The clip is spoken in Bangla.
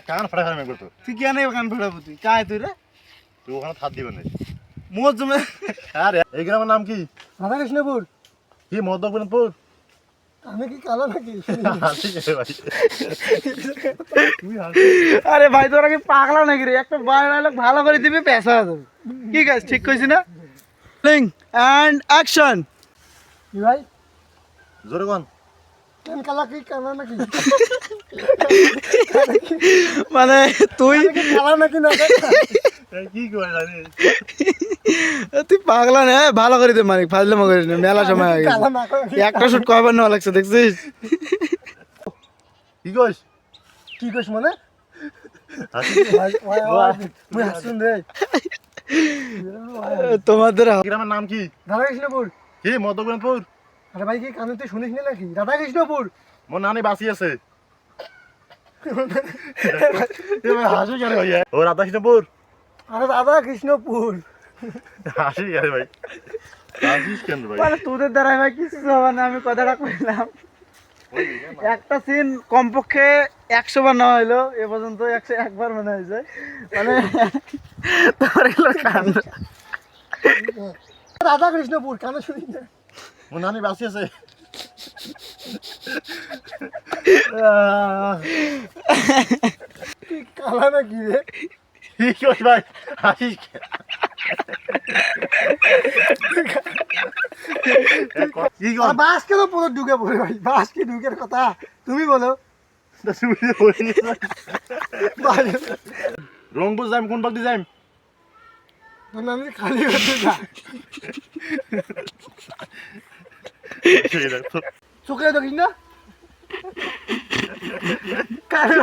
কান ফাটা খারাপ করতো তুই কেন কান ফাটাবো তুই কায় তুই রে তুই ওখানে থাপ দিবেন না মোর জমে আরে এই গ্রামের নাম কি রাধাকৃষ্ণপুর কি মধ্যপুর আমি কি কালো নাকি ভাই আরে ভাই তোরা কি পাগলা নাকি রে একটা ডায়লগ ভালো করে দিবি পেশা যাবে কি কাজ ঠিক কইছি না লিং এন্ড অ্যাকশন কি ভাই জোরে কোন কেন কালা কি কালা নাকি মানে তুই কালা নাকি না কি করে জানি তুই পাগলা না ভালো করে দে মালিক ফাজলামো করিস না মেলা সময় আগে একটা শুট কয়বার নেওয়া লাগছে দেখছিস কি কইস কি কইস মানে মুই হাসুন রে তোমাদের গ্রামের নাম কি রাধাকৃষ্ণপুর কি মধ্যপুর আরে ভাই কি কানে তুই শুনিস না নাকি রাধাকৃষ্ণপুর মোর নানি বাঁচি আছে হাসি কেন ভাই ও রাধাকৃষ্ণপুর আরে রাধাকৃষ্ণপুর হাসি কেন ভাই হাসিস কেন ভাই মানে তোদের দ্বারা ভাই কিছু হবে না আমি কথাটা কইলাম একটা সিন কমপক্ষে 100 বার নেওয়া হইলো এ পর্যন্ত 101 বার মনে হয়েছে মানে তোর এগুলো কান্দ রাধাকৃষ্ণপুর কানে শুনিস না মোর নানি বাঁচি আছে তুই কালা নাকি রে কি কইস ভাই হাসিস কি কর বাস কেন পুরো ঢুকে পড়ে ভাই বাস কি ঢুকের কথা তুমি বলো রংপুর যাইম কোন পাক যাইম আমি খালি হতে যা চোখে দেখিস না কারে